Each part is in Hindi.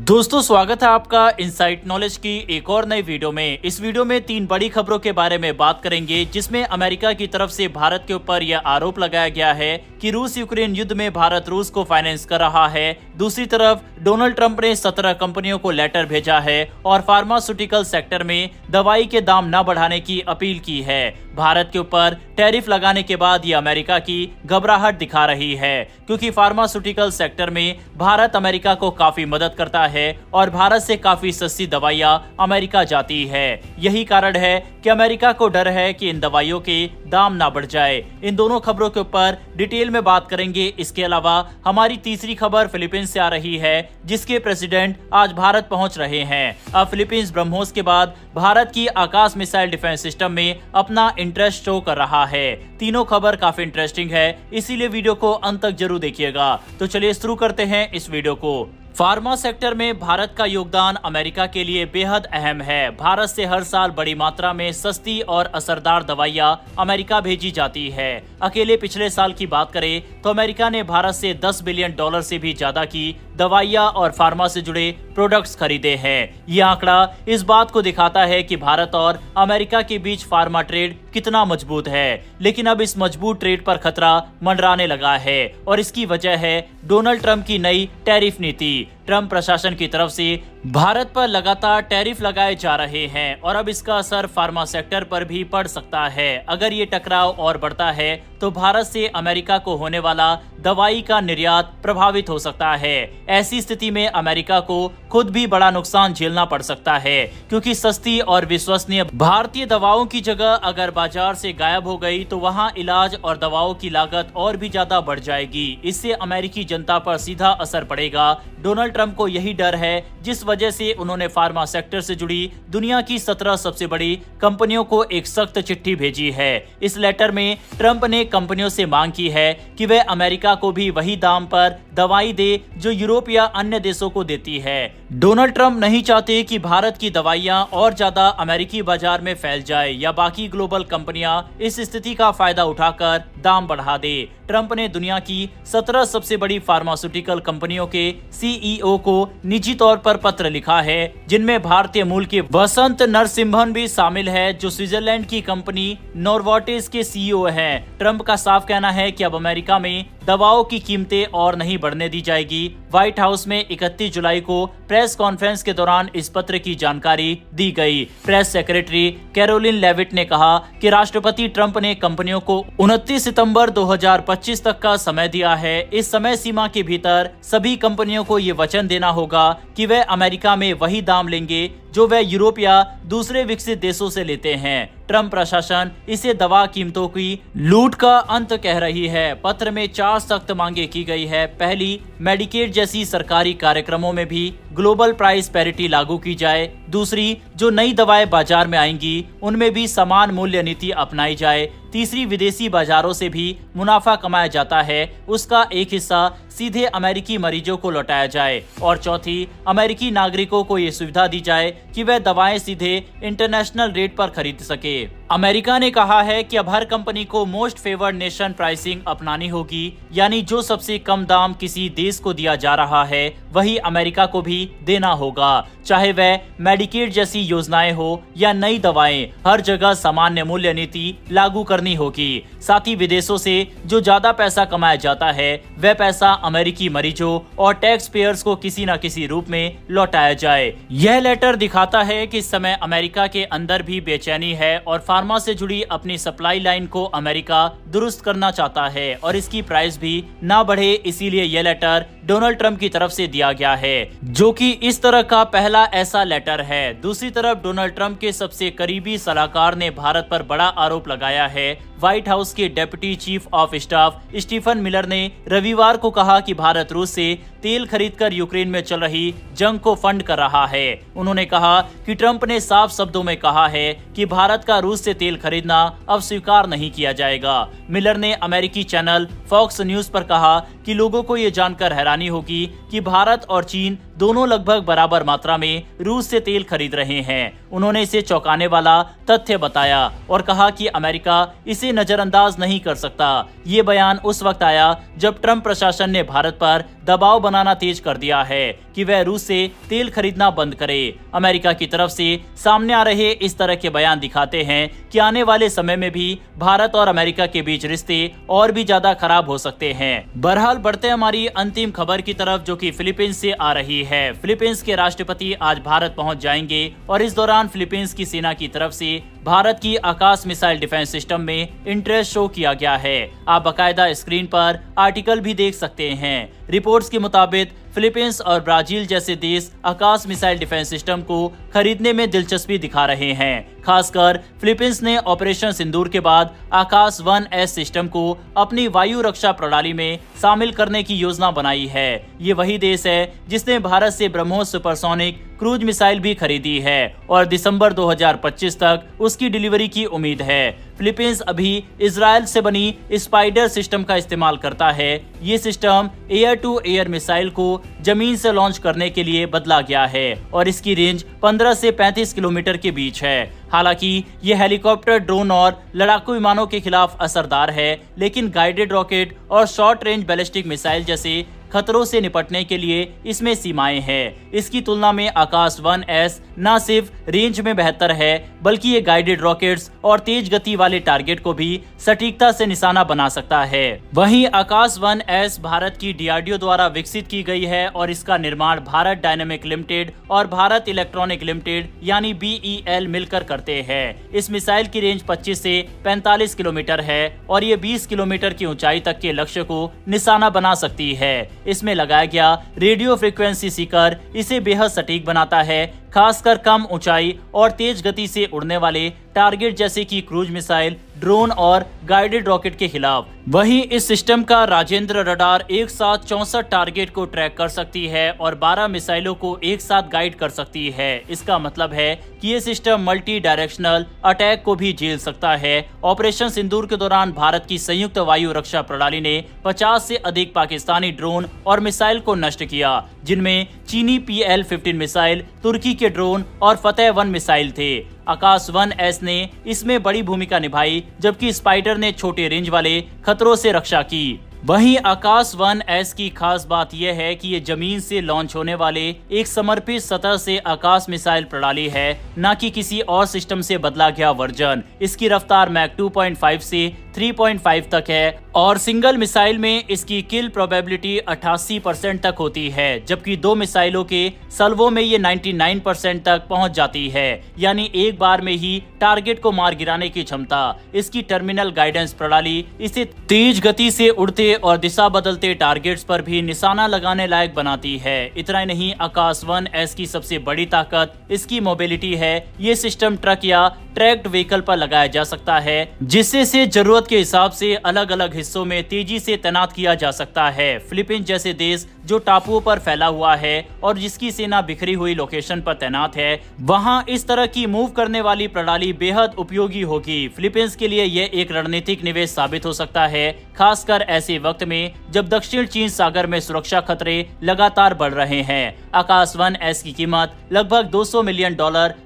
दोस्तों स्वागत है आपका इनसाइट नॉलेज की एक और नई वीडियो में। इस वीडियो में 3 बड़ी खबरों के बारे में बात करेंगे, जिसमें अमेरिका की तरफ से भारत के ऊपर यह आरोप लगाया गया है कि रूस यूक्रेन युद्ध में भारत रूस को फाइनेंस कर रहा है। दूसरी तरफ डोनाल्ड ट्रंप ने 17 कंपनियों को लेटर भेजा है और फार्मास्यूटिकल सेक्टर में दवाई के दाम न बढ़ाने की अपील की है। भारत के ऊपर टैरिफ लगाने के बाद ये अमेरिका की घबराहट दिखा रही है, क्योंकि फार्मास्यूटिकल सेक्टर में भारत अमेरिका को काफी मदद करता है और भारत से काफी सस्ती दवाइयां अमेरिका जाती है। यही कारण है कि अमेरिका को डर है कि इन दवाइयों के दाम ना बढ़ जाए। इन दोनों खबरों के ऊपर डिटेल में बात करेंगे। इसके अलावा हमारी तीसरी खबर फिलीपींस से आ रही है, जिसके प्रेसिडेंट आज भारत पहुंच रहे हैं। अब फिलीपींस ब्रह्मोस के बाद भारत की आकाश मिसाइल डिफेंस सिस्टम में अपना इंटरेस्ट शो कर रहा है। तीनों खबर काफी इंटरेस्टिंग है, इसीलिए वीडियो को अंत तक जरूर देखिएगा। तो चलिए शुरू करते हैं इस वीडियो को। फार्मा सेक्टर में भारत का योगदान अमेरिका के लिए बेहद अहम है। भारत से हर साल बड़ी मात्रा में सस्ती और असरदार दवाइयां अमेरिका भेजी जाती है। अकेले पिछले साल की बात करें तो अमेरिका ने भारत से $10 बिलियन से भी ज्यादा की दवाइयां और फार्मा से जुड़े प्रोडक्ट्स खरीदे हैं। ये आंकड़ा इस बात को दिखाता है कि भारत और अमेरिका के बीच फार्मा ट्रेड कितना मजबूत है। लेकिन अब इस मजबूत ट्रेड पर खतरा मंडराने लगा है और इसकी वजह है डोनाल्ड ट्रंप की नई टैरिफ नीति। ट्रंप प्रशासन की तरफ से भारत पर लगातार टैरिफ लगाए जा रहे हैं और अब इसका असर फार्मा सेक्टर पर भी पड़ सकता है। अगर ये टकराव और बढ़ता है तो भारत से अमेरिका को होने वाला दवाई का निर्यात प्रभावित हो सकता है। ऐसी स्थिति में अमेरिका को खुद भी बड़ा नुकसान झेलना पड़ सकता है, क्योंकि सस्ती और विश्वसनीय भारतीय दवाओं की जगह अगर बाजार से गायब हो गई तो वहां इलाज और दवाओं की लागत और भी ज्यादा बढ़ जाएगी। इससे अमेरिकी जनता पर सीधा असर पड़ेगा। डोनाल्ड ट्रंप को यही डर है, जिस वजह से उन्होंने फार्मा सेक्टर से जुड़ी दुनिया की 17 सबसे बड़ी कंपनियों को एक सख्त चिट्ठी भेजी है। इस लेटर में ट्रंप ने कंपनियों से मांग की है कि वे अमेरिका को भी वही दाम पर दवाई दे जो यूरोप या अन्य देशों को देती है। डोनाल्ड ट्रंप नहीं चाहते कि भारत की दवाइयां और ज्यादा अमेरिकी बाजार में फैल जाए या बाकी ग्लोबल कंपनियां इस स्थिति का फायदा उठाकर दाम बढ़ा दे। ट्रंप ने दुनिया की 17 सबसे बड़ी फार्मास्यूटिकल कंपनियों के सीईओ को निजी तौर पर पत्र लिखा है, जिनमें भारतीय मूल के वसंत नरसिम्हन भी शामिल है, जो स्विट्जरलैंड की कंपनी नोवार्टिस के सीईओ हैं। ट्रंप का साफ कहना है कि अब अमेरिका में दवाओं की कीमतें और नहीं बढ़ने दी जाएगी। व्हाइट हाउस में 31 जुलाई को प्रेस कॉन्फ्रेंस के दौरान इस पत्र की जानकारी दी गई। प्रेस सेक्रेटरी कैरोलिन लेविट ने कहा कि राष्ट्रपति ट्रंप ने कंपनियों को 29 सितंबर 2025 तक का समय दिया है। इस समय सीमा के भीतर सभी कंपनियों को ये वचन देना होगा कि वे अमेरिका में वही दाम लेंगे जो वे यूरोप या दूसरे विकसित देशों से लेते हैं। ट्रंप प्रशासन इसे दवा कीमतों की लूट का अंत कह रही है। पत्र में 4 सख्त मांगे की गई है। पहली, मेडिकेड जैसी सरकारी कार्यक्रमों में भी ग्लोबल प्राइस पैरिटी लागू की जाए। दूसरी, जो नई दवाएं बाजार में आएंगी उनमें भी समान मूल्य नीति अपनाई जाए। तीसरी, विदेशी बाजारों से भी मुनाफा कमाया जाता है, उसका एक हिस्सा सीधे अमेरिकी मरीजों को लौटाया जाए। और चौथी, अमेरिकी नागरिकों को ये सुविधा दी जाए कि वह दवाएं सीधे इंटरनेशनल रेट पर खरीद सके। अमेरिका ने कहा है कि अब हर कंपनी को मोस्ट फेवर्ड नेशन प्राइसिंग अपनानी होगी, यानी जो सबसे कम दाम किसी देश को दिया जा रहा है वही अमेरिका को भी देना होगा। चाहे वह मेडिकेड जैसी योजनाएं हो या नई दवाएं, हर जगह सामान्य मूल्य नीति लागू करनी होगी। साथ ही विदेशों से जो ज्यादा पैसा कमाया जाता है वह पैसा अमेरिकी मरीजों और टैक्स पेयर्स को किसी न किसी रूप में लौटाया जाए। यह लेटर दिखाता है कि इस समय अमेरिका के अंदर भी बेचैनी है और फार्मा से जुड़ी अपनी सप्लाई लाइन को अमेरिका दुरुस्त करना चाहता है और इसकी प्राइस भी ना बढ़े। इसीलिए यह लेटर डोनाल्ड ट्रंप की तरफ से दिया गया है, जो कि इस तरह का पहला ऐसा लेटर है। दूसरी तरफ डोनाल्ड ट्रंप के सबसे करीबी सलाहकार ने भारत पर बड़ा आरोप लगाया है। व्हाइट हाउस के deputy chief of staff Stephen Miller ने रविवार को कहा कि भारत रूस से तेल खरीदकर यूक्रेन में चल रही जंग को फंड कर रहा है। उन्होंने कहा कि ट्रंप ने साफ शब्दों में कहा है कि भारत का रूस से तेल खरीदना अब स्वीकार नहीं किया जाएगा। मिलर ने अमेरिकी चैनल फॉक्स न्यूज पर कहा कि लोगों को ये जानकर हैरानी होगी कि भारत और चीन दोनों लगभग बराबर मात्रा में रूस से तेल खरीद रहे हैं। उन्होंने इसे चौंकाने वाला तथ्य बताया और कहा कि अमेरिका इसे नजरअंदाज नहीं कर सकता। ये बयान उस वक्त आया जब ट्रंप प्रशासन ने भारत पर दबाव बनाना तेज कर दिया है कि वह रूस से तेल खरीदना बंद करे। अमेरिका की तरफ से सामने आ रहे इस तरह के बयान दिखाते हैं कि आने वाले समय में भी भारत और अमेरिका के बीच रिश्ते और भी ज्यादा खराब हो सकते हैं। बहरहाल बढ़ते हमारी अंतिम खबर की तरफ, जो कि फिलीपींस से आ रही है। फिलीपींस के राष्ट्रपति आज भारत पहुंच जाएंगे और इस दौरान फिलीपींस की सेना की तरफ से भारत की आकाश मिसाइल डिफेंस सिस्टम में इंटरेस्ट शो किया गया है। आप बाकायदा स्क्रीन पर आर्टिकल भी देख सकते हैं। रिपोर्ट्स के मुताबिक फिलीपींस और ब्राजील जैसे देश आकाश मिसाइल डिफेंस सिस्टम को खरीदने में दिलचस्पी दिखा रहे हैं। खासकर फिलीपींस ने ऑपरेशन सिंदूर के बाद आकाश 1S सिस्टम को अपनी वायु रक्षा प्रणाली में शामिल करने की योजना बनाई है। ये वही देश है जिसने भारत से ब्रह्मोस सुपरसोनिक क्रूज मिसाइल भी खरीदी है और दिसंबर 2025 तक उसकी डिलीवरी की उम्मीद है। फिलीपींस अभी इजराइल से बनी स्पाइडर सिस्टम का इस्तेमाल करता है। ये system air to air missile को जमीन से लॉन्च करने के लिए बदला गया है और इसकी रेंज 15 से 35 किलोमीटर के बीच है। हालांकि ये हेलीकॉप्टर, ड्रोन और लड़ाकू विमानों के खिलाफ असरदार है, लेकिन गाइडेड रॉकेट और शॉर्ट रेंज बैलिस्टिक मिसाइल जैसे खतरों से निपटने के लिए इसमें सीमाएं हैं। इसकी तुलना में आकाश 1S न सिर्फ रेंज में बेहतर है, बल्कि ये गाइडेड रॉकेट्स और तेज गति वाले टारगेट को भी सटीकता से निशाना बना सकता है। वहीं आकाश 1S भारत की DRDO द्वारा विकसित की गई है और इसका निर्माण भारत डायनेमिक लिमिटेड और भारत इलेक्ट्रॉनिक लिमिटेड यानी BEL मिलकर करते हैं। इस मिसाइल की रेंज 25 से 45 किलोमीटर है और ये 20 किलोमीटर की ऊंचाई तक के लक्ष्य को निशाना बना सकती है। इसमें लगाया गया रेडियो फ्रीक्वेंसी सीकर इसे बेहद सटीक बनाता है, खासकर कम ऊंचाई और तेज गति से उड़ने वाले टारगेट जैसे कि क्रूज मिसाइल, ड्रोन और गाइडेड रॉकेट के खिलाफ। वहीं इस सिस्टम का राजेंद्र रडार एक साथ 64 टारगेट को ट्रैक कर सकती है और 12 मिसाइलों को एक साथ गाइड कर सकती है। इसका मतलब है कि ये सिस्टम मल्टी डायरेक्शनल अटैक को भी झेल सकता है। ऑपरेशन सिंदूर के दौरान भारत की संयुक्त वायु रक्षा प्रणाली ने 50 से अधिक पाकिस्तानी ड्रोन और मिसाइल को नष्ट किया, जिनमें चीनी PL-15 मिसाइल, तुर्की के ड्रोन और फतेह 1 मिसाइल थे। आकाश 1S ने इसमें बड़ी भूमिका निभाई, जबकि स्पाइडर ने छोटे रेंज वाले खतरों से रक्षा की। वहीं आकाश 1S की खास बात यह है कि ये जमीन से लॉन्च होने वाले एक समर्पित सतह से आकाश मिसाइल प्रणाली है, न कि किसी और सिस्टम से बदला गया वर्जन। इसकी रफ्तार मैक 2.5 से 3.5 तक है और सिंगल मिसाइल में इसकी किल प्रोबेबिलिटी 88% तक होती है, जबकि 2 मिसाइलों के सल्वो में ये 99% तक पहुंच जाती है, यानी एक बार में ही टारगेट को मार गिराने की क्षमता। इसकी टर्मिनल गाइडेंस प्रणाली इसे तेज गति से उड़ते और दिशा बदलते टारगेट्स पर भी निशाना लगाने लायक बनाती है। इतना ही नहीं, आकाश 1S की सबसे बड़ी ताकत इसकी मोबिलिटी है। ये सिस्टम ट्रक या ट्रैक्ड व्हीकल पर लगाया जा सकता है, जिससे इसे जरूरत के हिसाब से अलग अलग हिस्सों में तेजी से तैनात किया जा सकता है। फिलीपींस जैसे देश जो टापुओं पर फैला हुआ है और जिसकी सेना बिखरी हुई लोकेशन पर तैनात है, वहां इस तरह की मूव करने वाली प्रणाली बेहद उपयोगी होगी। फिलीपींस के लिए यह एक रणनीतिक निवेश साबित हो सकता है, खासकर ऐसे वक्त में जब दक्षिण चीन सागर में सुरक्षा खतरे लगातार बढ़ रहे हैं। आकाश 1S की कीमत लगभग $200 मिलियन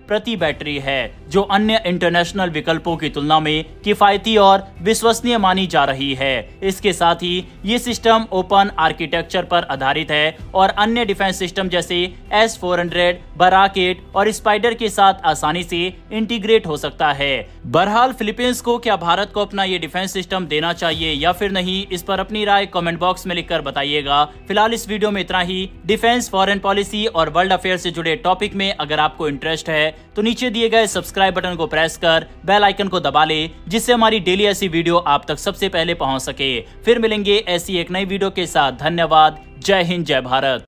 प्रति बैटरी है, जो अन्य इंटरनेशनल विकल्पों की तुलना में किफायती और विश्वसनीय मानी जा रही है। इसके साथ ही ये सिस्टम ओपन आर्किटेक्चर पर आधारित है और अन्य डिफेंस सिस्टम जैसे S-400, बराकेट और स्पाइडर के साथ आसानी से इंटीग्रेट हो सकता है। बहरहाल फिलीपींस को क्या भारत को अपना ये डिफेंस सिस्टम देना चाहिए या फिर नहीं, इस पर अपनी राय कमेंट बॉक्स में लिखकर बताइएगा। फिलहाल इस वीडियो में इतना ही। डिफेंस, फॉरेन पॉलिसी और वर्ल्ड अफेयर से जुड़े टॉपिक में अगर आपको इंटरेस्ट है तो नीचे दिए गए सब्सक्राइब बटन को प्रेस कर बेल आइकन को दबा ले, जिससे हमारी डेली ऐसी वीडियो आप तक सबसे पहले पहुंच सके। फिर मिलेंगे ऐसी एक नई वीडियो के साथ। धन्यवाद। जय हिंद, जय भारत।